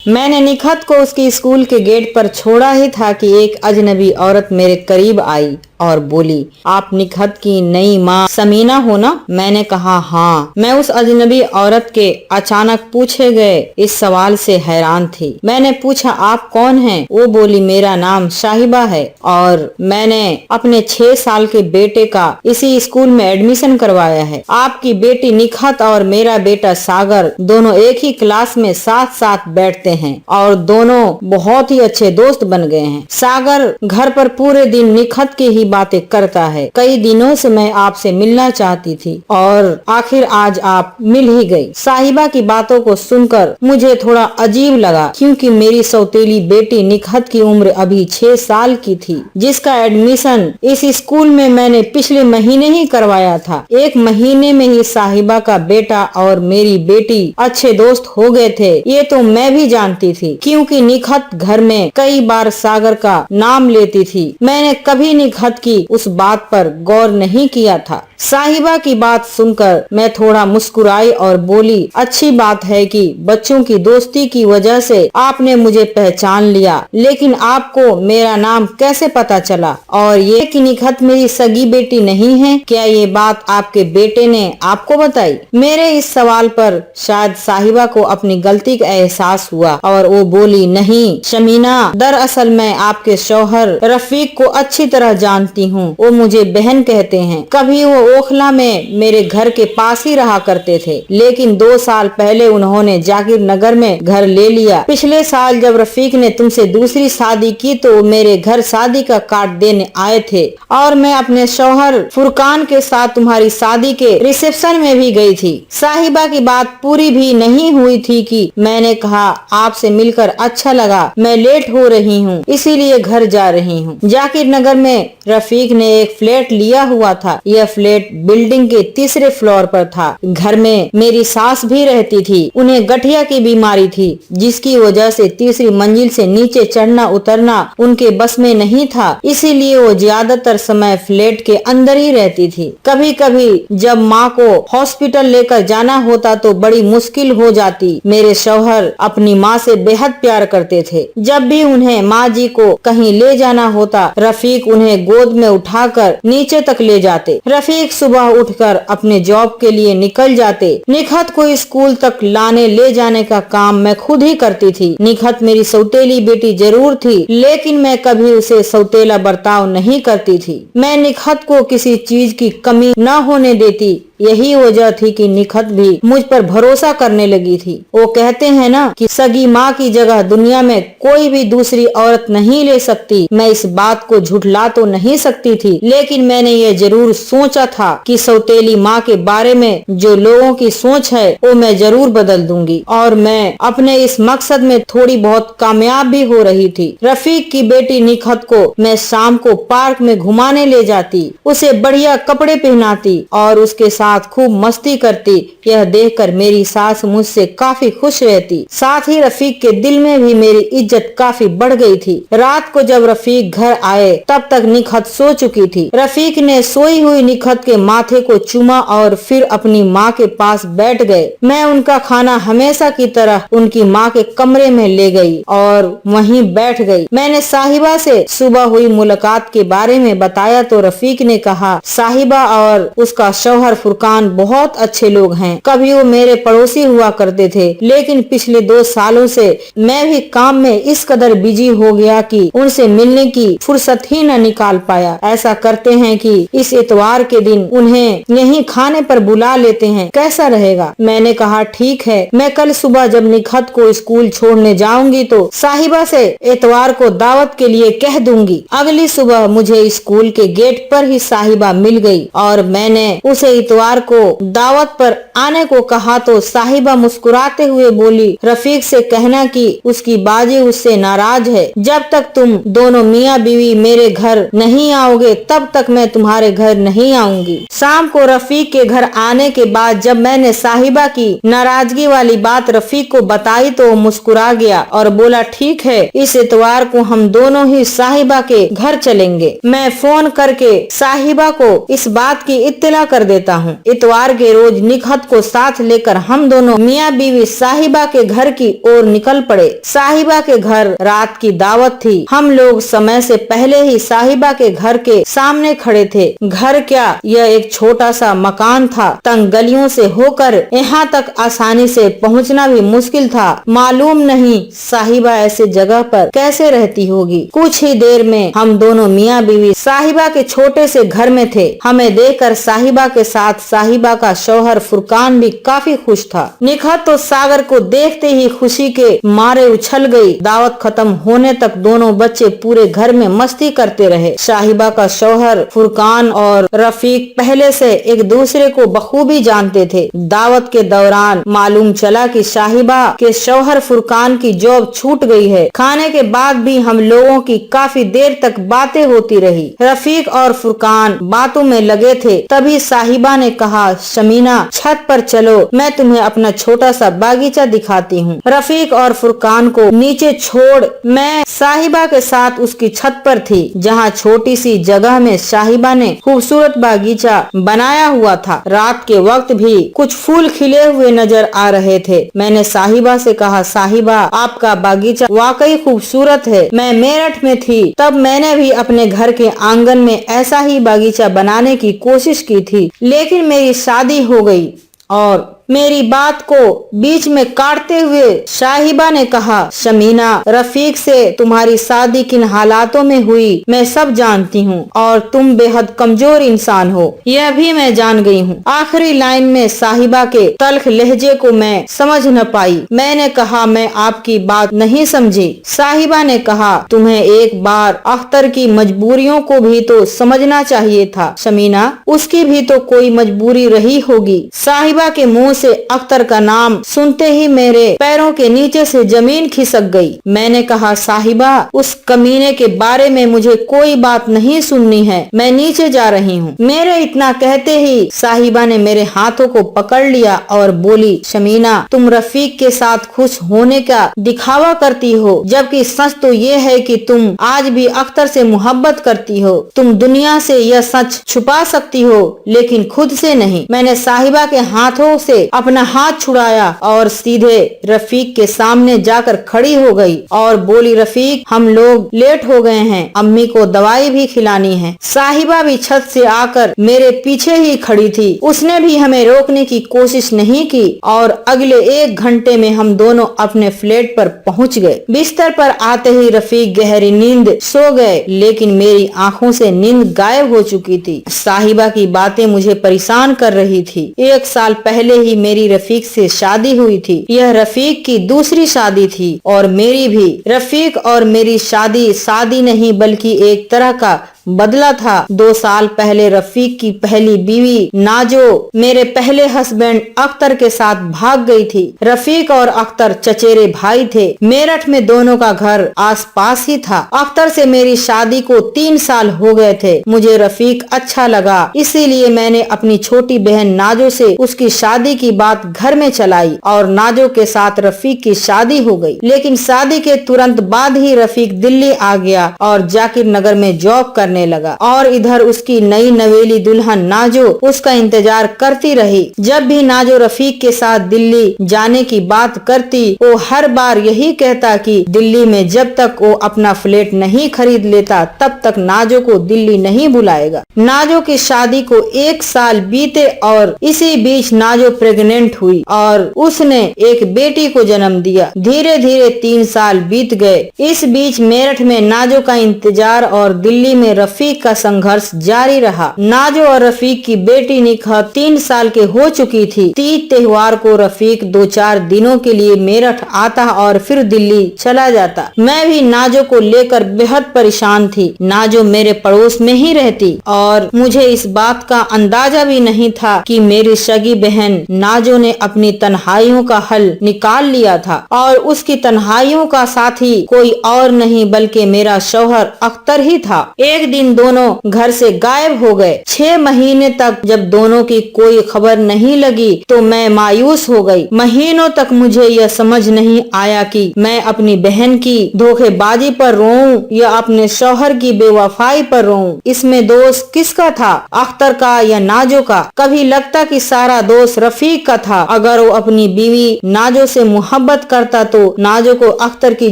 मैंने निखत को उसकी स्कूल के गेट पर छोड़ा ही था कि एक अजनबी औरत मेरे करीब आई और बोली, आप निखत की नई माँ समीना हो ना? मैंने कहा हाँ। मैं उस अजनबी औरत के अचानक पूछे गए इस सवाल से हैरान थी। मैंने पूछा, आप कौन हैं? वो बोली, मेरा नाम शाहिबा है और मैंने अपने 6 साल के बेटे का इसी स्कूल में एडमिशन करवाया है। आपकी बेटी निखत और मेरा बेटा सागर दोनों एक ही क्लास में साथ साथ बैठते हैं और दोनों बहुत ही अच्छे दोस्त बन गए हैं। सागर घर पर पूरे दिन निखत की ही बातें करता है। कई दिनों से मैं आपसे मिलना चाहती थी और आखिर आज आप मिल ही गई। साहिबा की बातों को सुनकर मुझे थोड़ा अजीब लगा, क्योंकि मेरी सौतेली बेटी निखत की उम्र अभी 6 साल की थी, जिसका एडमिशन इस स्कूल में मैंने पिछले महीने ही करवाया था। 1 महीने में ही साहिबा का बेटा और मेरी बेटी अच्छे दोस्त हो गए थे। ये तो मैं भी जानती थी, क्योंकि निखत घर में कई बार सागर का नाम लेती थी। मैंने कभी निखत की उस बात पर गौर नहीं किया था। साहिबा की बात सुनकर मैं थोड़ा मुस्कुराई और बोली, अच्छी बात है कि बच्चों की दोस्ती की वजह से आपने मुझे पहचान लिया, लेकिन आपको मेरा नाम कैसे पता चला? और ये कि निखत मेरी सगी बेटी नहीं है, क्या ये बात आपके बेटे ने आपको बताई? मेरे इस सवाल पर शायद साहिबा को अपनी गलती का एहसास हुआ और वो बोली, नहीं शमीना, दरअसल मैं आपके शौहर रफीक को अच्छी तरह जानती हूँ। वो मुझे बहन कहते हैं। कभी वो ओखला में मेरे घर के पास ही रहा करते थे, लेकिन 2 साल पहले उन्होंने जाकिर नगर में घर ले लिया। पिछले साल जब रफीक ने तुमसे दूसरी शादी की तो मेरे घर शादी का कार्ड देने आए थे और मैं अपने शौहर फुरकान के साथ तुम्हारी शादी के रिसेप्शन में भी गई थी। साहिबा की बात पूरी भी नहीं हुई थी कि मैंने कहा, आपसे मिलकर अच्छा लगा, मैं लेट हो रही हूँ इसीलिए घर जा रही हूँ। जाकिर नगर में रफीक ने एक फ्लैट लिया हुआ था। यह फ्लैट बिल्डिंग के 3रे फ्लोर पर था। घर में मेरी सास भी रहती थी। उन्हें गठिया की बीमारी थी, जिसकी वजह से 3री मंजिल से नीचे चढ़ना उतरना उनके बस में नहीं था, इसीलिए वो ज्यादातर समय फ्लैट के अंदर ही रहती थी। कभी कभी जब माँ को हॉस्पिटल लेकर जाना होता तो बड़ी मुश्किल हो जाती। मेरे शौहर अपनी माँ से बेहद प्यार करते थे। जब भी उन्हें माँ जी को कहीं ले जाना होता, रफीक उन्हें गोद में उठाकर नीचे तक ले जाते। रफीक सुबह उठकर अपने जॉब के लिए निकल जाते। निखत को स्कूल तक लाने ले जाने का काम मैं खुद ही करती थी। निखत मेरी सौतेली बेटी जरूर थी, लेकिन मैं कभी उसे सौतेला बर्ताव नहीं करती थी। मैं निखत को किसी चीज की कमी न होने देती। यही वजह थी कि निखत भी मुझ पर भरोसा करने लगी थी। वो कहते हैं ना कि सगी माँ की जगह दुनिया में कोई भी दूसरी औरत नहीं ले सकती। मैं इस बात को झुठला तो नहीं सकती थी, लेकिन मैंने ये जरूर सोचा था कि सौतेली माँ के बारे में जो लोगों की सोच है वो मैं जरूर बदल दूंगी, और मैं अपने इस मकसद में थोड़ी बहुत कामयाब भी हो रही थी। रफीक की बेटी निखत को मैं शाम को पार्क में घुमाने ले जाती, उसे बढ़िया कपड़े पहनाती और उसके साथ खूब मस्ती करती। यह देखकर मेरी सास मुझसे काफी खुश रहती। साथ ही रफीक के दिल में भी मेरी इज्जत काफी बढ़ गई थी। रात को जब रफीक घर आए तब तक निखत सो चुकी थी। रफीक ने सोई हुई निखत के माथे को चूमा और फिर अपनी माँ के पास बैठ गए। मैं उनका खाना हमेशा की तरह उनकी माँ के कमरे में ले गई और वहीं बैठ गई। मैंने साहिबा से सुबह हुई मुलाकात के बारे में बताया तो रफीक ने कहा, साहिबा और उसका शौहर फुरकान बहुत अच्छे लोग हैं। कभी वो मेरे पड़ोसी हुआ करते थे, लेकिन पिछले 2 सालों से मैं भी काम में इस कदर बिजी हो गया कि उनसे मिलने की फुर्सत ही न निकाल पाया। ऐसा करते हैं कि इस इतवार के दिन उन्हें यहीं खाने पर बुला लेते हैं, कैसा रहेगा? मैंने कहा, ठीक है, मैं कल सुबह जब निखत को स्कूल छोड़ने जाऊंगी तो साहिबा से इतवार को दावत के लिए कह दूंगी। अगली सुबह मुझे स्कूल के गेट पर ही साहिबा मिल गई और मैंने उसे इतवार को दावत पर आने को कहा तो साहिबा मुस्कुराते हुए बोली, रफीक से कहना कि उसकी बाजी उससे नाराज है। जब तक तुम दोनों मियाँ बीवी मेरे घर नहीं आओगे तब तक मैं तुम्हारे घर नहीं आऊंगी। शाम को रफीक के घर आने के बाद जब मैंने साहिबा की नाराजगी वाली बात रफीक को बताई तो मुस्कुरा गया और बोला, ठीक है, इस इतवार को हम दोनों ही साहिबा के घर चलेंगे। मैं फोन करके साहिबा को इस बात की इत्तला कर देता हूँ। इतवार के रोज निकहत को साथ लेकर हम दोनों मियाँ बीवी साहिबा के घर की ओर निकल पड़े। साहिबा के घर रात की दावत थी। हम लोग समय से पहले ही साहिबा के घर के सामने खड़े थे। घर क्या, यह एक छोटा सा मकान था। तंग गलियों से होकर यहाँ तक आसानी से पहुँचना भी मुश्किल था। मालूम नहीं साहिबा ऐसे जगह पर कैसे रहती होगी। कुछ ही देर में हम दोनों मियाँ बीवी साहिबा के छोटे से घर में थे। हमें देखकर साहिबा के साथ साहिबा का शौहर फुरकान भी काफी खुश था। निकहत तो सागर को देखते ही खुशी के मारे उछल गई। दावत खत्म होने तक दोनों बच्चे पूरे घर में मस्ती करते रहे। साहिबा का शौहर फुरकान और रफीक पहले से एक दूसरे को बखूबी जानते थे। दावत के दौरान मालूम चला कि साहिबा के शौहर फुरकान की जॉब छूट गई है। खाने के बाद भी हम लोगों की काफी देर तक बातें होती रही। रफीक और फुरकान बातों में लगे थे। तभी साहिबा ने कहा, शमीना छत पर चलो, मैं तुम्हें अपना छोटा सा बागीचा दिखाती हूँ। रफीक और फुरकान को नीचे छोड़ मैं साहिबा के साथ उसकी छत पर थी, जहाँ छोटी सी जगह में साहिबा ने खूबसूरत बागीचा बनाया हुआ था। रात के वक्त भी कुछ फूल खिले हुए नजर आ रहे थे। मैंने साहिबा से कहा, साहिबा आपका बागीचा वाकई खूबसूरत है। मैं मेरठ में थी तब मैंने भी अपने घर के आंगन में ऐसा ही बागीचा बनाने की कोशिश की थी, लेकिन मेरी शादी हो गई। और मेरी बात को बीच में काटते हुए साहिबा ने कहा, शमीना रफीक से तुम्हारी शादी किन हालातों में हुई मैं सब जानती हूँ और तुम बेहद कमजोर इंसान हो, यह भी मैं जान गई हूँ। आखिरी लाइन में साहिबा के तल्ख लहजे को मैं समझ न पाई। मैंने कहा, मैं आपकी बात नहीं समझी। साहिबा ने कहा, तुम्हें एक बार अख्तर की मजबूरियों को भी तो समझना चाहिए था शमीना, उसकी भी तो कोई मजबूरी रही होगी। साहिबा के मुंह से अख्तर का नाम सुनते ही मेरे पैरों के नीचे से जमीन खिसक गई। मैंने कहा, साहिबा उस कमीने के बारे में मुझे कोई बात नहीं सुननी है, मैं नीचे जा रही हूँ। मेरे इतना कहते ही साहिबा ने मेरे हाथों को पकड़ लिया और बोली, शमीना तुम रफीक के साथ खुश होने का दिखावा करती हो, जबकि सच तो ये है कि तुम आज भी अख्तर से मोहब्बत करती हो। तुम दुनिया से यह सच छुपा सकती हो लेकिन खुद से नहीं। मैंने साहिबा के हाथों से अपना हाथ छुड़ाया और सीधे रफीक के सामने जाकर खड़ी हो गई और बोली, रफीक हम लोग लेट हो गए हैं, अम्मी को दवाई भी खिलानी है। साहिबा भी छत से आकर मेरे पीछे ही खड़ी थी। उसने भी हमें रोकने की कोशिश नहीं की और अगले 1 घंटे में हम दोनों अपने फ्लैट पर पहुंच गए। बिस्तर पर आते ही रफीक गहरी नींद सो गए, लेकिन मेरी आंखों से नींद गायब हो चुकी थी। साहिबा की बातें मुझे परेशान कर रही थी। 1 साल पहले ही मेरी रफीक से शादी हुई थी। यह रफीक की दूसरी शादी थी और मेरी भी। रफीक और मेरी शादी नहीं बल्कि एक तरह का बदला था। 2 साल पहले रफीक की पहली बीवी नाजो मेरे पहले हस्बैंड अख्तर के साथ भाग गई थी। रफीक और अख्तर चचेरे भाई थे। मेरठ में दोनों का घर आसपास ही था। अख्तर से मेरी शादी को 3 साल हो गए थे। मुझे रफीक अच्छा लगा, इसीलिए मैंने अपनी छोटी बहन नाजो से उसकी शादी की बात घर में चलाई और नाजो के साथ रफीक की शादी हो गई। लेकिन शादी के तुरंत बाद ही रफीक दिल्ली आ गया और जाकिर नगर में जॉब करने लगा और इधर उसकी नई नवेली दुल्हन नाजो उसका इंतजार करती रही। जब भी नाजो रफीक के साथ दिल्ली जाने की बात करती, वो हर बार यही कहता कि दिल्ली में जब तक वो अपना फ्लैट नहीं खरीद लेता तब तक नाजो को दिल्ली नहीं बुलाएगा। नाजो की शादी को 1 साल बीते और इसी बीच नाजो प्रेग्नेंट हुई और उसने एक बेटी को जन्म दिया। धीरे धीरे 3 साल बीत गए। इस बीच मेरठ में नाजो का इंतजार और दिल्ली में रफीक का संघर्ष जारी रहा। नाजो और रफीक की बेटी निकहत 3 साल के हो चुकी थी। तीज त्योहार को रफीक 2-4 दिनों के लिए मेरठ आता और फिर दिल्ली चला जाता। मैं भी नाजो को लेकर बेहद परेशान थी। नाजो मेरे पड़ोस में ही रहती और मुझे इस बात का अंदाजा भी नहीं था कि मेरी सगी बहन नाजो ने अपनी तन्हाइयों का हल निकाल लिया था और उसकी तन्हाइयों का साथी कोई और नहीं बल्कि मेरा शौहर अख्तर ही था। एक दिन दोनों घर से गायब हो गए। 6 महीने तक जब दोनों की कोई खबर नहीं लगी तो मैं मायूस हो गई। महीनों तक मुझे यह समझ नहीं आया कि मैं अपनी बहन की धोखेबाजी पर रोऊं या अपने शौहर की बेवफाई पर रोऊं। इसमें दोष किसका था, अख्तर का या नाजो का? कभी लगता कि सारा दोष रफीक का था। अगर वो अपनी बीवी नाजो से मोहब्बत करता तो नाजो को अख्तर की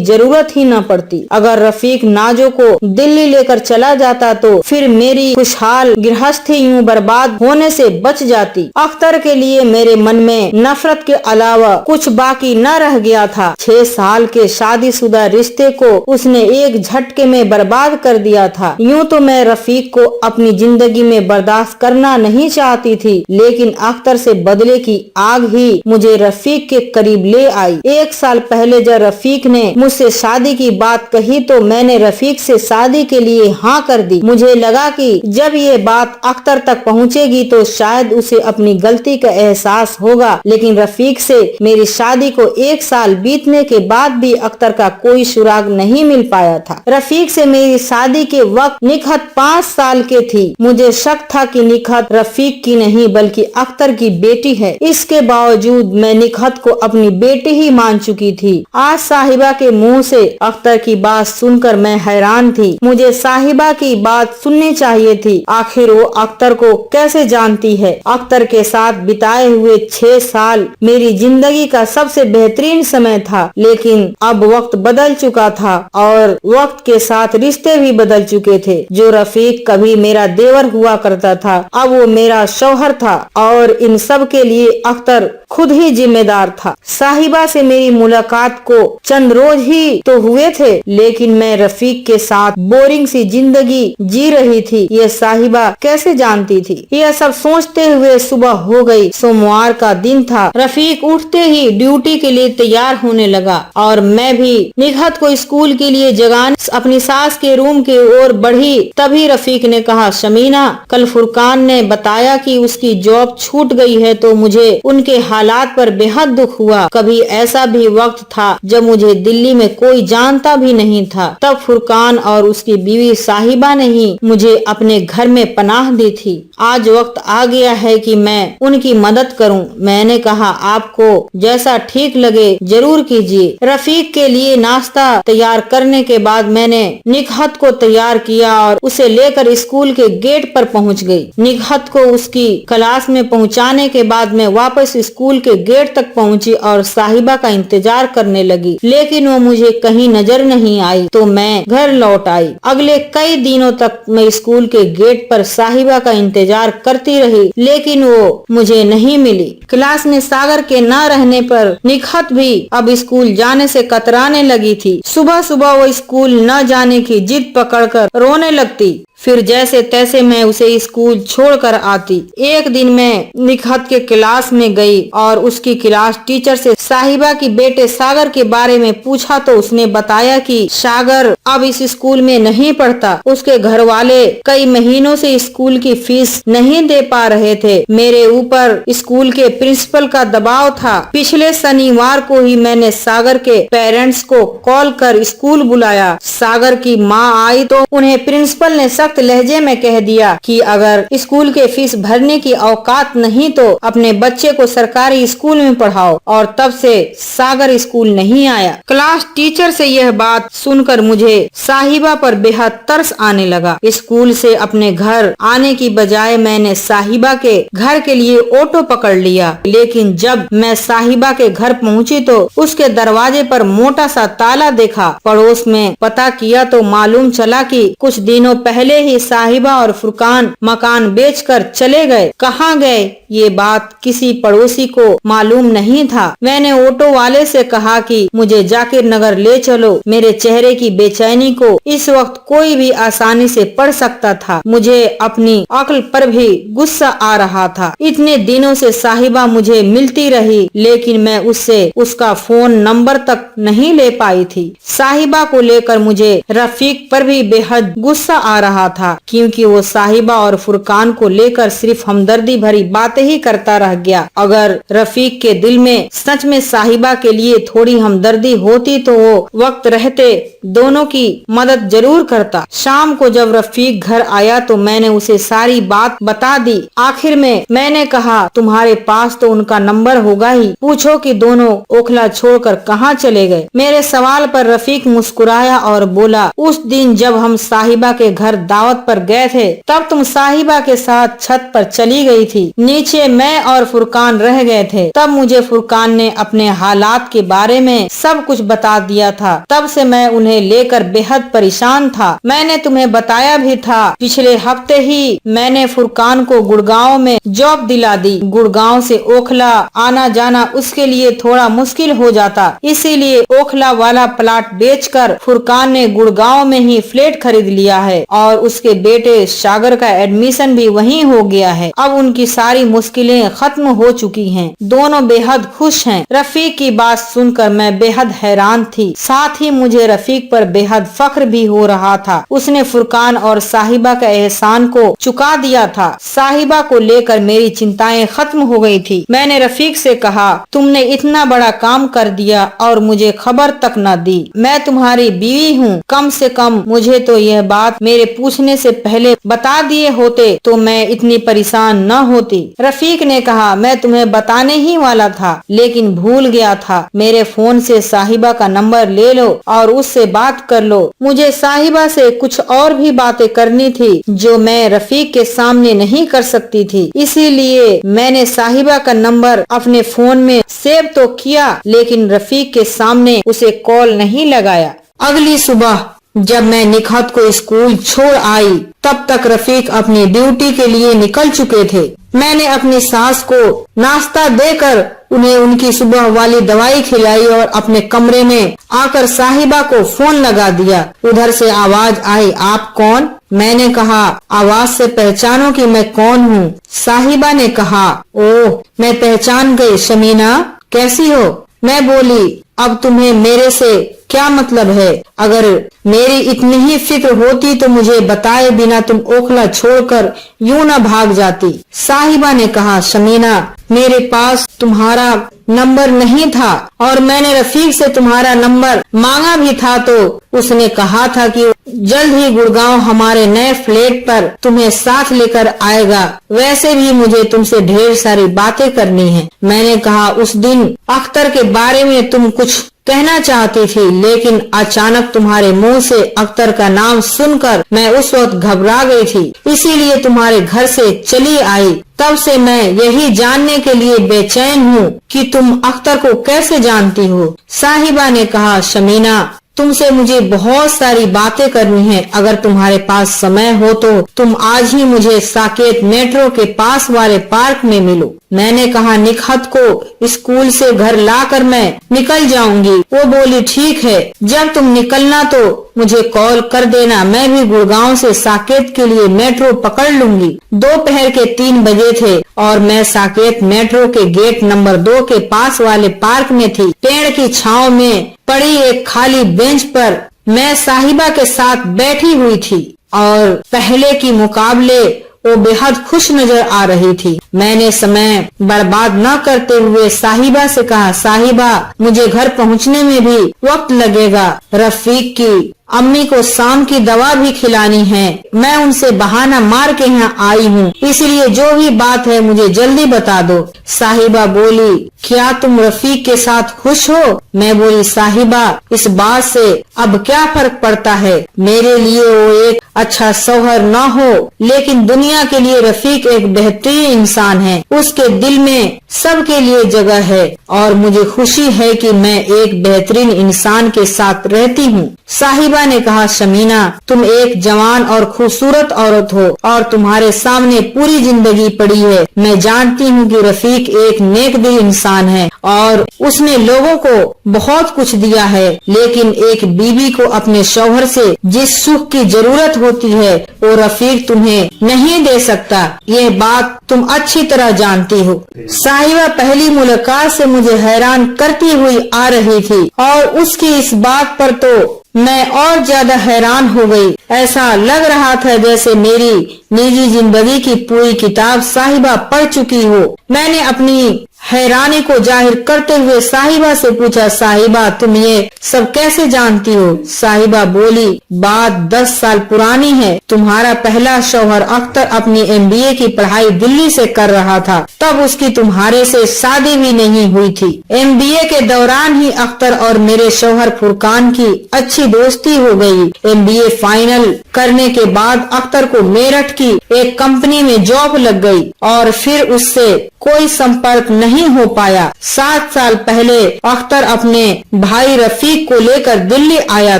जरूरत ही न पड़ती। अगर रफीक नाजो को दिल्ली लेकर चला जाता तो फिर मेरी खुशहाल गृहस्थी यूं बर्बाद होने से बच जाती। अख्तर के लिए मेरे मन में नफरत के अलावा कुछ बाकी न रह गया था। 6 साल के शादीशुदा रिश्ते को उसने एक झटके में बर्बाद कर दिया था। यूं तो मैं रफीक को अपनी जिंदगी में बर्दाश्त करना नहीं चाहती थी, लेकिन अख्तर से बदले की आग ही मुझे रफीक के करीब ले आई। 1 साल पहले जब रफीक ने मुझसे शादी की बात कही तो मैंने रफीक से शादी के लिए हाँ कर दी। मुझे लगा कि जब ये बात अख्तर तक पहुँचेगी तो शायद उसे अपनी गलती का एहसास होगा, लेकिन रफीक से मेरी शादी को 1 साल बीतने के बाद भी अख्तर का कोई सुराग नहीं मिल पाया था। रफीक से मेरी शादी के वक्त निखत 5 साल के थी। मुझे शक था कि निखत रफीक की नहीं बल्कि अख्तर की बेटी है। इसके बावजूद मैं निखत को अपनी बेटी ही मान चुकी थी। आज साहिबा के मुंह से अख्तर की बात सुनकर मैं हैरान थी। मुझे साहिबा की बात सुननी चाहिए थी। आखिर वो अख्तर को कैसे जानती है? अख्तर के साथ बिताए हुए 6 साल मेरी जिंदगी का सबसे बेहतरीन समय था, लेकिन अब वक्त बदल चुका था और वक्त के साथ रिश्ते भी बदल चुके थे। जो रफीक कभी मेरा देवर हुआ करता था अब वो मेरा शौहर था और इन सब के लिए अख्तर खुद ही जिम्मेदार था। साहिबा से मेरी मुलाकात को चंद रोज ही तो हुए थे, लेकिन मैं रफीक के साथ बोरिंग सी जिंदगी जी रही थी। ये साहिबा कैसे जानती थी? यह सब सोचते हुए सुबह हो गई। सोमवार का दिन था। रफीक उठते ही ड्यूटी के लिए तैयार होने लगा और मैं भी निखत को स्कूल के लिए जगाने अपनी सास के रूम की ओर बढ़ी। तभी रफीक ने कहा, शमीना, कल फुरकान ने बताया कि उसकी जॉब छूट गई है तो मुझे उनके हालात पर बेहद दुख हुआ। कभी ऐसा भी वक्त था जब मुझे दिल्ली में कोई जानता भी नहीं था। तब फुरकान और उसकी बीवी साहिबा ने ही मुझे अपने घर में पनाह दी थी। आज वक्त आ गया है कि मैं उनकी मदद करूं। मैंने कहा, आपको जैसा ठीक लगे जरूर कीजिए। रफीक के लिए नाश्ता तैयार करने के बाद मैंने निखत को तैयार किया और उसे लेकर स्कूल के गेट पर पहुंच गई। निखत को उसकी क्लास में पहुंचाने के बाद मैं वापस स्कूल के गेट तक पहुंची और साहिबा का इंतजार करने लगी, लेकिन वो मुझे कहीं नजर नहीं आई तो मैं घर लौट आई। अगले कई दिनों तक मैं स्कूल के गेट पर साहिबा का इंतजार करती रही, लेकिन वो मुझे नहीं मिली। क्लास में सागर के न रहने पर निखत भी अब स्कूल जाने से कतराने लगी थी। सुबह सुबह वो स्कूल न जाने की जिद पकड़कर रोने लगती। फिर जैसे तैसे मैं उसे स्कूल छोड़कर आती। एक दिन मैं निखत के क्लास में गई और उसकी क्लास टीचर से साहिबा की बेटे सागर के बारे में पूछा तो उसने बताया कि सागर अब इस स्कूल में नहीं पढ़ता। उसके घर वाले कई महीनों से स्कूल की फीस नहीं दे पा रहे थे। मेरे ऊपर स्कूल के प्रिंसिपल का दबाव था। पिछले शनिवार को ही मैंने सागर के पेरेंट्स को कॉल कर स्कूल बुलाया। सागर की माँ आई तो उन्हें प्रिंसिपल ने सख्त लहजे में कह दिया कि अगर स्कूल के फीस भरने की औकात नहीं तो अपने बच्चे को सरकारी स्कूल में पढ़ाओ, और तब से सागर स्कूल नहीं आया। क्लास टीचर से यह बात सुनकर मुझे साहिबा पर बेहद तरस आने लगा। स्कूल से अपने घर आने की बजाय मैंने साहिबा के घर के लिए ऑटो पकड़ लिया, लेकिन जब मैं साहिबा के घर पहुंची तो उसके दरवाजे पर मोटा सा ताला देखा। पड़ोस में पता किया तो मालूम चला कि कुछ दिनों पहले ही साहिबा और फुरकान मकान बेचकर चले गए। कहाँ गए ये बात किसी पड़ोसी को मालूम नहीं था। मैंने ऑटो वाले से कहा कि मुझे जाकिर नगर ले चलो। मेरे चेहरे की बेचैनी को इस वक्त कोई भी आसानी से पढ़ सकता था। मुझे अपनी अक्ल पर भी गुस्सा आ रहा था। इतने दिनों से साहिबा मुझे मिलती रही, लेकिन मैं उससे उसका फोन नंबर तक नहीं ले पाई थी। साहिबा को लेकर मुझे रफीक पर भी बेहद गुस्सा आ रहा था, क्योंकि वो साहिबा और फुरकान को लेकर सिर्फ हमदर्दी भरी बातें ही करता रह गया। अगर रफीक के दिल में सच में साहिबा के लिए थोड़ी हमदर्दी होती तो वो वक्त रहते दोनों की मदद जरूर करता। शाम को जब रफीक घर आया तो मैंने उसे सारी बात बता दी। आखिर में मैंने कहा, तुम्हारे पास तो उनका नंबर होगा ही, पूछो कि दोनों ओखला छोड़कर कहाँ चले गए। मेरे सवाल पर रफीक मुस्कुराया और बोला, उस दिन जब हम साहिबा के घर दावत पर गए थे तब तुम साहिबा के साथ छत पर चली गई थी। नीचे मैं और फुरकान रह गए थे। तब मुझे फुरकान ने अपने हालात के बारे में सब कुछ बता दिया था। तब से मैं उन्हें लेकर बेहद परेशान था। मैंने तुम्हें बताया भी था, पिछले हफ्ते ही मैंने फुरकान को गुड़गांव में जॉब दिला दी। गुड़गांव से ओखला आना जाना उसके लिए थोड़ा मुश्किल हो जाता, इसीलिए ओखला वाला प्लाट बेचकर फुरकान ने गुड़गांव में ही फ्लैट खरीद लिया है और उसके बेटे सागर का एडमिशन भी वहीं हो गया है। अब उनकी सारी मुश्किलें खत्म हो चुकी हैं। दोनों बेहद खुश हैं। रफीक की बात सुनकर मैं बेहद हैरान थी। साथ ही मुझे रफीक पर बेहद फख्र भी हो रहा था। उसने फुरकान और साहिबा का एहसान को चुका दिया था। साहिबा को लेकर मेरी चिंताएं खत्म हो गई थी। मैंने रफीक से कहा, तुमने इतना बड़ा काम कर दिया और मुझे खबर तक न दी। मैं तुम्हारी बीवी हूँ, कम से कम मुझे तो यह बात मेरे पूछने से पहले बता दिए होते तो मैं इतनी परेशान न होती। रफीक ने कहा, मैं तुम्हें बताने ही वाला था लेकिन भूल गया था। मेरे फोन से साहिबा का नंबर ले लो और उससे बात कर लो। मुझे साहिबा से कुछ और भी बातें करनी थी जो मैं रफीक के सामने नहीं कर सकती थी, इसीलिए मैंने साहिबा का नंबर अपने फोन में सेव तो किया लेकिन रफीक के सामने उसे कॉल नहीं लगाया। अगली सुबह जब मैं निखत को स्कूल छोड़ आई तब तक रफीक अपनी ड्यूटी के लिए निकल चुके थे। मैंने अपनी सास को नाश्ता देकर उन्हें उनकी सुबह वाली दवाई खिलाई और अपने कमरे में आकर साहिबा को फोन लगा दिया। उधर से आवाज आई, आप कौन? मैंने कहा, आवाज से पहचानो कि मैं कौन हूँ। साहिबा ने कहा, ओह मैं पहचान गई, शमीना कैसी हो? मैं बोली, अब तुम्हें मेरे से क्या मतलब है? अगर मेरी इतनी ही फिक्र होती तो मुझे बताए बिना तुम ओखला छोड़कर यूं न भाग जाती। साहिबा ने कहा, शमीना मेरे पास तुम्हारा नंबर नहीं था और मैंने रफीक से तुम्हारा नंबर मांगा भी था तो उसने कहा था कि जल्द ही गुड़गांव हमारे नए फ्लैट पर तुम्हें साथ लेकर आएगा। वैसे भी मुझे तुमसे ढेर सारी बातें करनी है। मैंने कहा, उस दिन अख्तर के बारे में तुम कुछ कहना चाहती थी लेकिन अचानक तुम्हारे मुंह से अख्तर का नाम सुनकर मैं उस वक्त घबरा गई थी, इसीलिए तुम्हारे घर से चली आई। तब से मैं यही जानने के लिए बेचैन हूँ कि तुम अख्तर को कैसे जानती हो। साहिबा ने कहा, शमीना तुमसे मुझे बहुत सारी बातें करनी है। अगर तुम्हारे पास समय हो तो तुम आज ही मुझे साकेत मेट्रो के पास वाले पार्क में मिलो। मैंने कहा, निखत को स्कूल से घर लाकर मैं निकल जाऊंगी। वो बोली, ठीक है, जब तुम निकलना तो मुझे कॉल कर देना। मैं भी गुड़गांव से साकेत के लिए मेट्रो पकड़ लूंगी। दोपहर के 3 बजे थे और मैं साकेत मेट्रो के गेट नंबर 2 के पास वाले पार्क में थी। पेड़ की छांव में पड़ी एक खाली बेंच पर मैं साहिबा के साथ बैठी हुई थी और पहले की मुकाबले वो बेहद खुश नजर आ रही थी। मैंने समय बर्बाद न करते हुए साहिबा से कहा, साहिबा मुझे घर पहुंचने में भी वक्त लगेगा। रफीक की अम्मी को शाम की दवा भी खिलानी है। मैं उनसे बहाना मार के यहाँ आई हूँ, इसलिए जो भी बात है मुझे जल्दी बता दो। साहिबा बोली, क्या तुम रफीक के साथ खुश हो? मैं बोली, साहिबा इस बात से अब क्या फर्क पड़ता है? मेरे लिए वो एक अच्छा शौहर न हो लेकिन दुनिया के लिए रफीक एक बेहतरीन इंसान है। उसके दिल में सबके लिए जगह है और मुझे खुशी है कि मैं एक बेहतरीन इंसान के साथ रहती हूँ। साहिबा ने कहा, शमीना तुम एक जवान और खूबसूरत औरत हो और तुम्हारे सामने पूरी जिंदगी पड़ी है। मैं जानती हूँ कि रफीक एक नेक दिल इंसान है और उसने लोगों को बहुत कुछ दिया है, लेकिन एक बीवी को अपने शौहर से जिस सुख की जरूरत होती है वो रफीक तुम्हें नहीं दे सकता। ये बात तुम अच्छी तरह जानती हो। साहिबा पहली मुलाकात से मुझे हैरान करती हुई आ रही थी और उसकी इस बात पर तो मैं और ज्यादा हैरान हो गई। ऐसा लग रहा था जैसे मेरी निजी जिंदगी की पूरी किताब साहिबा पढ़ चुकी हो। मैंने अपनी हैरानी को जाहिर करते हुए साहिबा से पूछा, साहिबा तुम ये सब कैसे जानती हो? साहिबा बोली, बात 10 साल पुरानी है। तुम्हारा पहला शौहर अख्तर अपनी MBA की पढ़ाई दिल्ली से कर रहा था, तब उसकी तुम्हारे से शादी भी नहीं हुई थी। MBA के दौरान ही अख्तर और मेरे शौहर फुरकान की अच्छी दोस्ती हो गई। MBA फाइनल करने के बाद अख्तर को मेरठ की एक कंपनी में जॉब लग गई और फिर उससे कोई संपर्क नहीं हो पाया। 7 साल पहले अख्तर अपने भाई रफीक को लेकर दिल्ली आया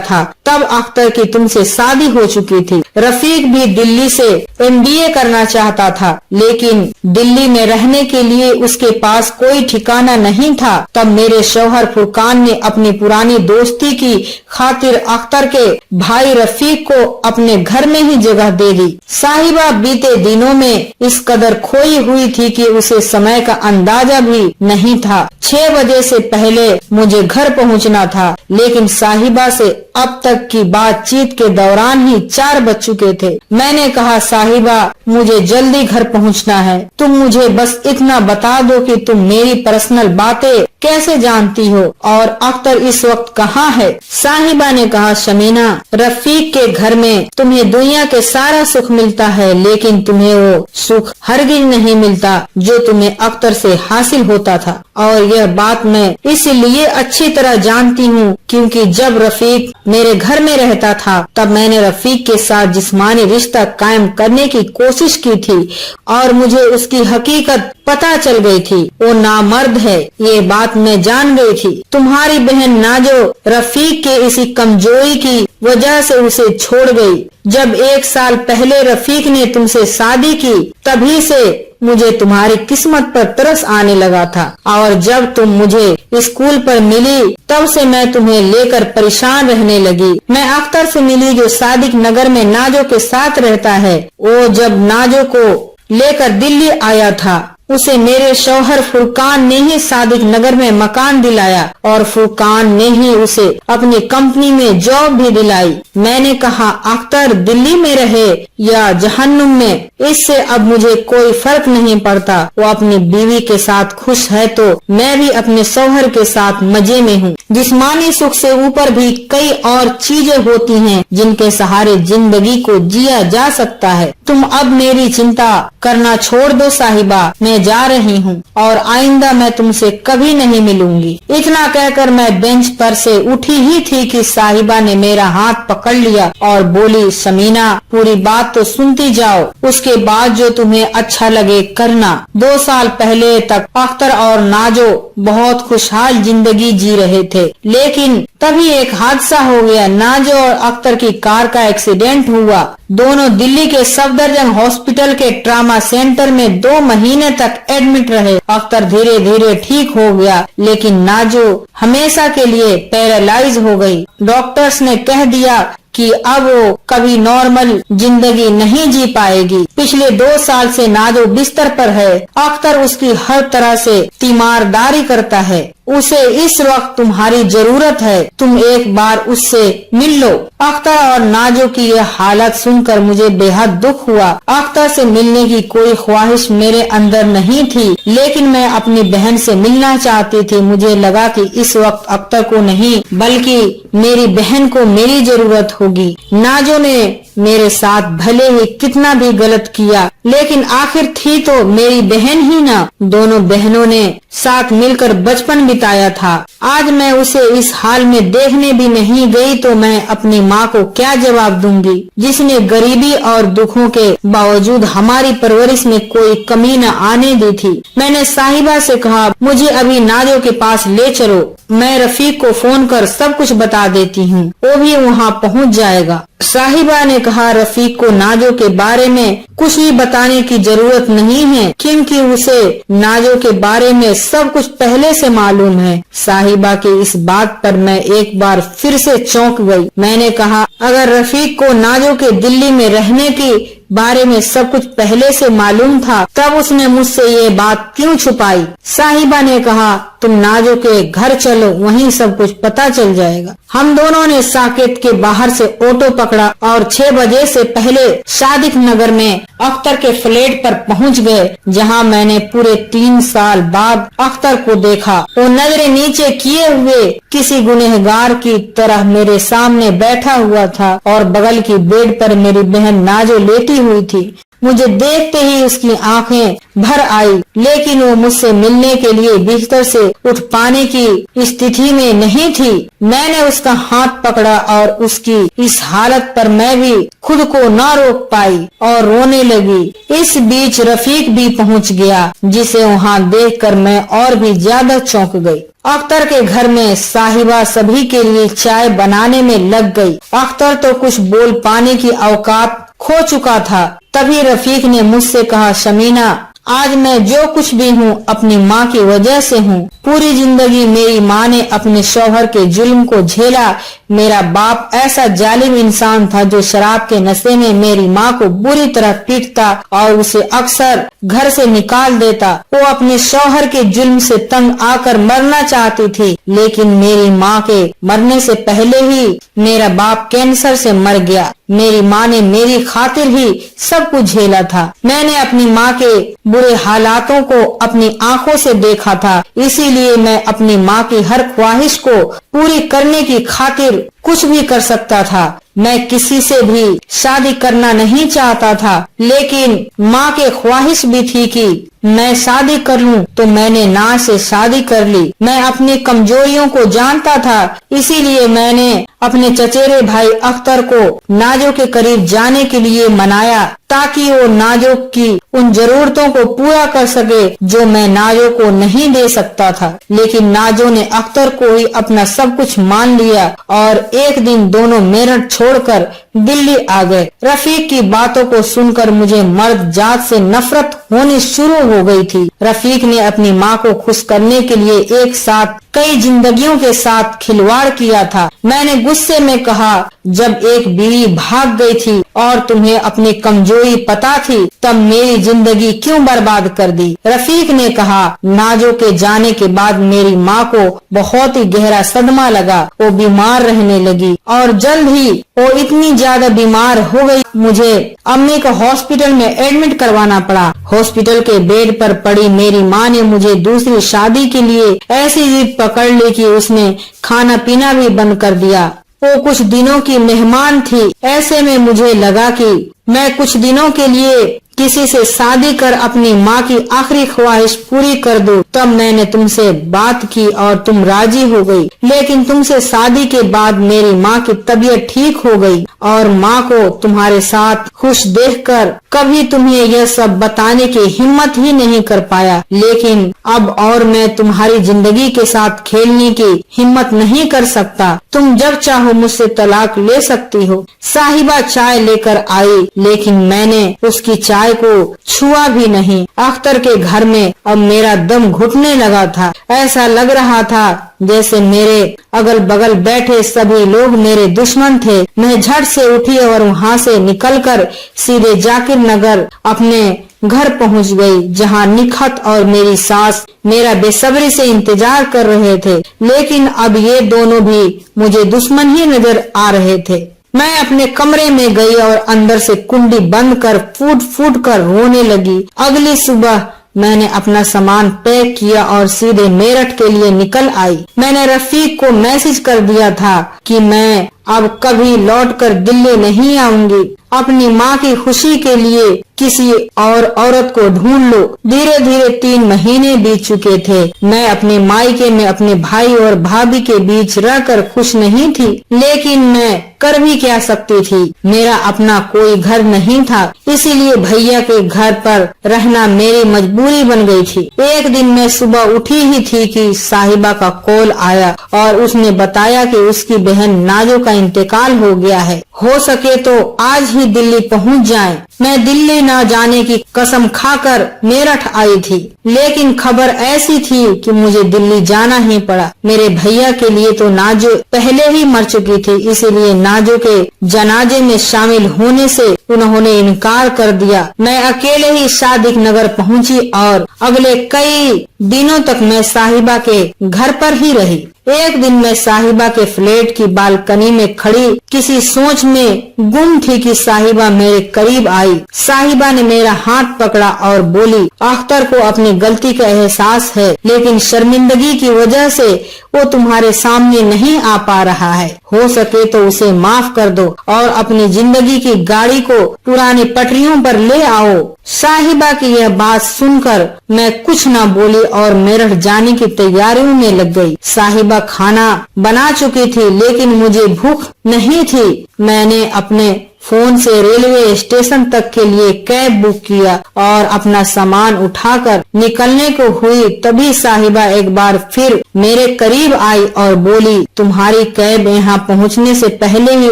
था, तब अख्तर की तुमसे शादी हो चुकी थी। रफीक भी दिल्ली से MBA करना चाहता था, लेकिन दिल्ली में रहने के लिए उसके पास कोई ठिकाना नहीं था। तब मेरे शौहर फुरकान ने अपनी पुरानी दोस्ती की खातिर अख्तर के भाई रफीक को अपने घर में ही जगह दे दी। साहिबा बीते दिनों में इस कदर खोई हुई थी कि उसे समय का अंदाजा भी नहीं था। 6 बजे से पहले मुझे घर पहुंचना था, लेकिन साहिबा से अब तक की बातचीत के दौरान ही 4 बज चुके थे। मैंने कहा, साहिबा मुझे जल्दी घर पहुंचना है, तुम मुझे बस इतना बता दो कि तुम मेरी पर्सनल बातें कैसे जानती हो और अख्तर इस वक्त कहाँ है? साहिबा ने कहा, शमीना रफीक के घर में तुम्हें दुनिया के सारा सुख मिलता है, लेकिन तुम्हें वो सुख हरगिज नहीं मिलता जो तुम्हें अख्तर से हासिल होता था। और यह बात मैं इसलिए अच्छी तरह जानती हूँ क्योंकि जब रफीक मेरे घर में रहता था तब मैंने रफीक के साथ जिस्मानी रिश्ता कायम करने की कोशिश की थी और मुझे उसकी हकीकत पता चल गई थी। वो नामर्द है, ये बात मैं जान गई थी। तुम्हारी बहन नाजो रफीक के इसी कमजोरी की वजह से उसे छोड़ गई। जब 1 साल पहले रफीक ने तुमसे शादी की, तभी से मुझे तुम्हारी किस्मत पर तरस आने लगा था और जब तुम मुझे स्कूल पर मिली तब से मैं तुम्हें लेकर परेशान रहने लगी। मैं अख्तर से मिली जो सादिक नगर में नाजो के साथ रहता है। वो जब नाजो को लेकर दिल्ली आया था, उसे मेरे शौहर फुरकान ने ही सादिक नगर में मकान दिलाया और फुरकान ने ही उसे अपनी कंपनी में जॉब भी दिलाई। मैंने कहा, अख्तर दिल्ली में रहे या जहन्नुम में, इससे अब मुझे कोई फर्क नहीं पड़ता। वो अपनी बीवी के साथ खुश है तो मैं भी अपने शौहर के साथ मजे में हूँ। जिस्मानी सुख से ऊपर भी कई और चीजें होती हैं जिनके सहारे जिंदगी को जिया जा सकता है। तुम अब मेरी चिंता करना छोड़ दो साहिबा, मैं जा रही हूँ और आइंदा मैं तुमसे कभी नहीं मिलूंगी। इतना कहकर मैं बेंच पर से उठी ही थी कि साहिबा ने मेरा हाथ पकड़ लिया और बोली, शमीना पूरी बात तो सुनती जाओ, उसके बाद जो तुम्हें अच्छा लगे करना। 2 साल पहले तक अख्तर और नाजो बहुत खुशहाल जिंदगी जी रहे थे, लेकिन तभी एक हादसा हो गया। नाजो और अख्तर की कार का एक्सीडेंट हुआ। दोनों दिल्ली के सफदरजंग हॉस्पिटल के ट्रामा सेंटर में 2 महीने तक एडमिट रहे। अख्तर धीरे धीरे ठीक हो गया, लेकिन नाजो हमेशा के लिए पैरालाइज हो गई। डॉक्टर्स ने कह दिया कि अब वो कभी नॉर्मल जिंदगी नहीं जी पाएगी। पिछले 2 साल से नाजो बिस्तर पर है। अख्तर उसकी हर तरह से तीमारदारी करता है। उसे इस वक्त तुम्हारी जरूरत है, तुम एक बार उससे मिल लो। अख्तर और नाजो की यह हालत सुनकर मुझे बेहद दुख हुआ। अख्तर से मिलने की कोई ख्वाहिश मेरे अंदर नहीं थी, लेकिन मैं अपनी बहन से मिलना चाहती थी। मुझे लगा कि इस वक्त अख्तर को नहीं बल्कि मेरी बहन को मेरी जरूरत होगी। नाजो ने मेरे साथ भले ही कितना भी गलत किया, लेकिन आखिर थी तो मेरी बहन ही ना। दोनों बहनों ने साथ मिलकर बचपन बिताया था। आज मैं उसे इस हाल में देखने भी नहीं गई तो मैं अपनी माँ को क्या जवाब दूंगी, जिसने गरीबी और दुखों के बावजूद हमारी परवरिश में कोई कमी न आने दी थी। मैंने साहिबा से कहा, मुझे अभी नाजो के पास ले चलो, मैं रफीक को फोन कर सब कुछ बता देती हूँ, वो भी वहाँ पहुँच जाएगा। साहिबा ने कहा, रफीक को नाजो के बारे में कुछ भी बताने की जरूरत नहीं है, क्योंकि उसे नाजो के बारे में सब कुछ पहले से मालूम है। साहिबा की इस बात पर मैं एक बार फिर से चौंक गई। मैंने कहा, अगर रफीक को नाजो के दिल्ली में रहने की बारे में सब कुछ पहले से मालूम था, तब उसने मुझसे ये बात क्यों छुपाई? साहिबा ने कहा, तुम नाजो के घर चलो, वहीं सब कुछ पता चल जाएगा। हम दोनों ने साकेत के बाहर से ऑटो पकड़ा और 6 बजे से पहले सादिक नगर में अख्तर के फ्लैट पर पहुंच गए, जहां मैंने पूरे 3 साल बाद अख्तर को देखा। वो नजरें नीचे किए हुए किसी गुनहगार की तरह मेरे सामने बैठा हुआ था और बगल की बेड पर मेरी बहन नाजो लेटी हुई थी। मुझे देखते ही उसकी आंखें भर आई, लेकिन वो मुझसे मिलने के लिए बिस्तर से उठ पाने की स्थिति में नहीं थी। मैंने उसका हाथ पकड़ा और उसकी इस हालत पर मैं भी खुद को न रोक पाई और रोने लगी। इस बीच रफीक भी पहुंच गया, जिसे वहां देखकर मैं और भी ज्यादा चौंक गई। अख्तर के घर में साहिबा सभी के लिए चाय बनाने में लग गई। अख्तर तो कुछ बोल पाने की औकात खो चुका था। तभी रफीक ने मुझसे कहा, शमीना, आज मैं जो कुछ भी हूँ अपनी माँ की वजह से हूँ। पूरी जिंदगी मेरी माँ ने अपने शौहर के जुल्म को झेला। मेरा बाप ऐसा जालिम इंसान था जो शराब के नशे में मेरी माँ को बुरी तरह पीटता और उसे अक्सर घर से निकाल देता। वो अपने शौहर के जुल्म से तंग आकर मरना चाहती थी, लेकिन मेरी माँ के मरने से पहले ही मेरा बाप कैंसर से मर गया। मेरी माँ ने मेरी खातिर ही सब कुछ झेला था। मैंने अपनी माँ के बुरे हालातों को अपनी आंखों से देखा था, इसीलिए मैं अपनी माँ की हर ख्वाहिश को पूरी करने की खातिर कुछ भी कर सकता था। मैं किसी से भी शादी करना नहीं चाहता था, लेकिन माँ के ख्वाहिश भी थी कि मैं शादी कर लूं, तो मैंने नाज से शादी कर ली। मैं अपनी कमजोरियों को जानता था, इसीलिए मैंने अपने चचेरे भाई अख्तर को नाजो के करीब जाने के लिए मनाया, ताकि वो नाजो की उन जरूरतों को पूरा कर सके जो मैं नाजो को नहीं दे सकता था। लेकिन नाजो ने अख्तर को ही अपना सब कुछ मान लिया और एक दिन दोनों मेरठ छोड़कर दिल्ली आ गए। रफीक की बातों को सुनकर मुझे मर्द जात से नफरत होनी शुरू हो गई थी। रफीक ने अपनी माँ को खुश करने के लिए एक साथ कई जिंदगियों के साथ खिलवाड़ किया था। मैंने गुस्से में कहा, जब एक बीवी भाग गई थी और तुम्हें अपनी कमजोरी पता थी, तब मेरी जिंदगी क्यों बर्बाद कर दी? रफीक ने कहा, नाजो के जाने के बाद मेरी माँ को बहुत ही गहरा सदमा लगा। वो बीमार रहने लगी और जल्द ही वो इतनी ज्यादा बीमार हो गई, मुझे अम्मी को हॉस्पिटल में एडमिट करवाना पड़ा। हॉस्पिटल के बेड पर पड़ी मेरी माँ ने मुझे दूसरी शादी के लिए ऐसी जिद पकड़ ली कि उसने खाना पीना भी बंद कर दिया। वो कुछ दिनों की मेहमान थी। ऐसे में मुझे लगा कि मैं कुछ दिनों के लिए किसी से शादी कर अपनी माँ की आखिरी ख्वाहिश पूरी कर दूं। तब मैंने तुमसे बात की और तुम राजी हो गई, लेकिन तुमसे शादी के बाद मेरी माँ की तबीयत ठीक हो गई और माँ को तुम्हारे साथ खुश देखकर कभी तुम्हें यह सब बताने की हिम्मत ही नहीं कर पाया। लेकिन अब और मैं तुम्हारी जिंदगी के साथ खेलने की हिम्मत नहीं कर सकता। तुम जब चाहो मुझसे तलाक ले सकती हो। साहिबा चाय लेकर आई, लेकिन मैंने उसकी चाय को छुआ भी नहीं। अख्तर के घर में अब मेरा दम घुटने लगा था। ऐसा लग रहा था जैसे मेरे अगल बगल बैठे सभी लोग मेरे दुश्मन थे। मैं झट से उठी और वहाँ से निकलकर सीधे जाकिर नगर अपने घर पहुँच गई, जहाँ निखत और मेरी सास मेरा बेसब्री से इंतजार कर रहे थे। लेकिन अब ये दोनों भी मुझे दुश्मन ही नजर आ रहे थे। मैं अपने कमरे में गई और अंदर से कुंडी बंद कर फूट फूट कर रोने लगी। अगली सुबह मैंने अपना सामान पैक किया और सीधे मेरठ के लिए निकल आई। मैंने रफीक को मैसेज कर दिया था कि मैं अब कभी लौटकर दिल्ली नहीं आऊंगी। अपनी माँ की खुशी के लिए किसी और औरत को ढूंढ लो। धीरे धीरे 3 महीने बीत चुके थे। मैं अपने मायके में अपने भाई और भाभी के बीच रहकर खुश नहीं थी, लेकिन मैं कर भी क्या सकती थी। मेरा अपना कोई घर नहीं था, इसीलिए भैया के घर पर रहना मेरी मजबूरी बन गई थी। एक दिन मैं सुबह उठी ही थी कि साहिबा का कॉल आया और उसने बताया कि उसकी बहन नाजो का इंतकाल हो गया है। हो सके तो आज ही दिल्ली पहुंच जाएं। मैं दिल्ली न जाने की कसम खाकर मेरठ आई थी, लेकिन खबर ऐसी थी कि मुझे दिल्ली जाना ही पड़ा। मेरे भैया के लिए तो नाजो पहले ही मर चुकी थी, इसीलिए नाजो के जनाजे में शामिल होने से उन्होंने इनकार कर दिया। मैं अकेले ही सादिक नगर पहुंची और अगले कई दिनों तक मैं साहिबा के घर पर ही रही। एक दिन मैं साहिबा के फ्लैट की बालकनी में खड़ी किसी सोच में गुम थी कि साहिबा मेरे करीब आई। साहिबा ने मेरा हाथ पकड़ा और बोली, अख्तर को अपनी गलती का एहसास है, लेकिन शर्मिंदगी की वजह से वो तुम्हारे सामने नहीं आ पा रहा है। हो सके तो उसे माफ कर दो और अपनी जिंदगी की गाड़ी को पुरानी पटरियों पर ले आओ। साहिबा की यह बात सुनकर मैं कुछ न बोली और मेरठ जाने की तैयारियों में लग गई। साहिबा खाना बना चुकी थी, लेकिन मुझे भूख नहीं थी। मैंने अपने फोन से रेलवे स्टेशन तक के लिए कैब बुक किया और अपना सामान उठाकर निकलने को हुई, तभी साहिबा एक बार फिर मेरे करीब आई और बोली, तुम्हारी कैब यहाँ पहुँचने से पहले ही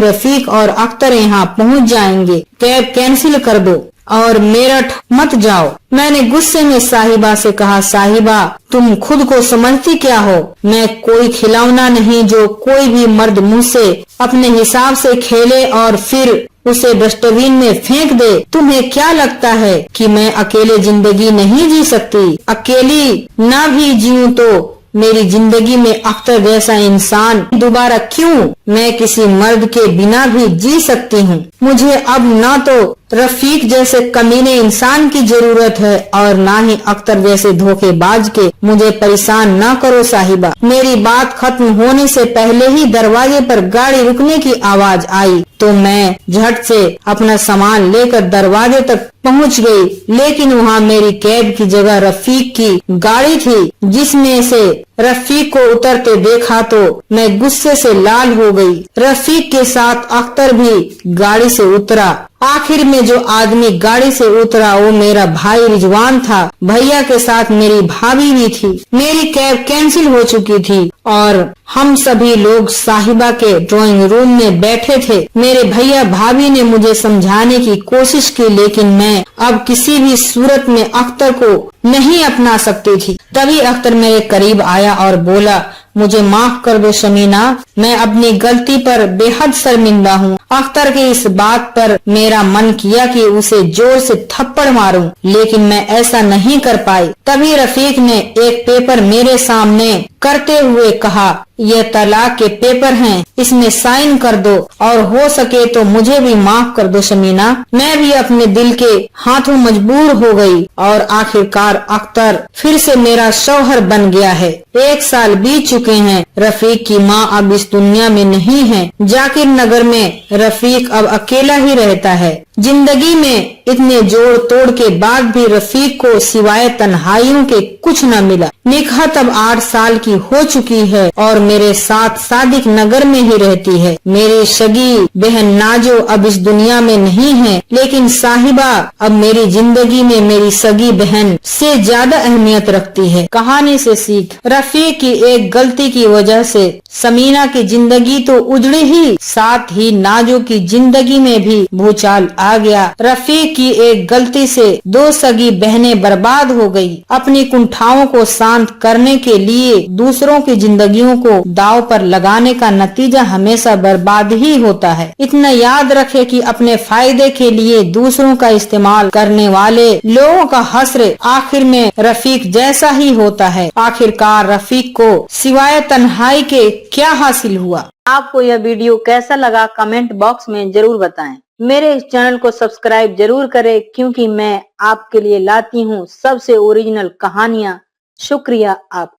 रफीक और अख्तर यहाँ पहुँच जाएंगे। कैब कैंसिल कर दो और मेरठ मत जाओ। मैंने गुस्से में साहिबा से कहा, साहिबा तुम खुद को समझती क्या हो? मैं कोई खिलौना नहीं जो कोई भी मर्द मुझसे अपने हिसाब से खेले और फिर उसे डस्टबिन में फेंक दे। तुम्हें क्या लगता है कि मैं अकेले जिंदगी नहीं जी सकती? अकेली ना भी जीऊं तो मेरी जिंदगी में अख्तर जैसा इंसान दोबारा क्यों? मैं किसी मर्द के बिना भी जी सकती हूँ। मुझे अब न तो रफीक जैसे कमीने इंसान की जरूरत है और ना ही अख्तर जैसे धोखेबाज के। मुझे परेशान न करो साहिबा। मेरी बात खत्म होने से पहले ही दरवाजे पर गाड़ी रुकने की आवाज आई तो मैं झट से अपना सामान लेकर दरवाजे तक पहुंच गई, लेकिन वहाँ मेरी कैब की जगह रफीक की गाड़ी थी। जिसमें से रफीक को उतरते देखा तो मैं गुस्से से लाल हो गई। रफीक के साथ अख्तर भी गाड़ी से उतरा। आखिर में जो आदमी गाड़ी से उतरा वो मेरा भाई रिजवान था। भैया के साथ मेरी भाभी भी थी। मेरी कैब कैंसिल हो चुकी थी और हम सभी लोग साहिबा के ड्राइंग रूम में बैठे थे। मेरे भैया भाभी ने मुझे समझाने की कोशिश की, लेकिन मैं अब किसी भी सूरत में अख्तर को नहीं अपना सकती थी। तभी अख्तर मेरे करीब आया और बोला, मुझे माफ कर दो शमीना, मैं अपनी गलती पर बेहद शर्मिंदा हूँ। अख्तर की इस बात पर मेरा मन किया कि उसे जोर से थप्पड़ मारूं, लेकिन मैं ऐसा नहीं कर पाई। तभी रफीक ने एक पेपर मेरे सामने करते हुए कहा, ये तलाक के पेपर हैं, इसमें साइन कर दो और हो सके तो मुझे भी माफ कर दो शमीना। मैं भी अपने दिल के हाथों मजबूर हो गई और आखिरकार अख्तर फिर से मेरा शौहर बन गया है। 1 साल बीत चुके हैं। रफीक की माँ अब इस दुनिया में नहीं है। जाकिर नगर में रफीक अब अकेला ही रहता है। जिंदगी में इतने जोड़ तोड़ के बाद भी रफीक को सिवाय तन्हाइयों के कुछ न मिला। निकाह अब 8 साल की हो चुकी है और मेरे साथ सादिक नगर में ही रहती है। मेरी सगी बहन नाजो अब इस दुनिया में नहीं है, लेकिन साहिबा अब मेरी जिंदगी में मेरी सगी बहन से ज्यादा अहमियत रखती है। कहानी से सीख, रफीक की एक गलती की वजह से समीना की जिंदगी तो उजड़ी ही, साथ ही नाजो की जिंदगी में भी भूचाल आ गया। रफीक की एक गलती से 2 सगी बहनें बर्बाद हो गई। अपनी कुंठाओं को शांत करने के लिए दूसरों की जिंदगियों को दांव पर लगाने का नतीजा हमेशा बर्बाद ही होता है। इतना याद रखे कि अपने फायदे के लिए दूसरों का इस्तेमाल करने वाले लोगों का हश्र आखिर में रफीक जैसा ही होता है। आखिरकार रफीक को सिवाय तन्हाई के क्या हासिल हुआ? आपको यह वीडियो कैसा लगा कमेंट बॉक्स में जरूर बताएं। मेरे इस चैनल को सब्सक्राइब जरूर करें, क्योंकि मैं आपके लिए लाती हूँ सबसे ओरिजिनल कहानियाँ। शुक्रिया आप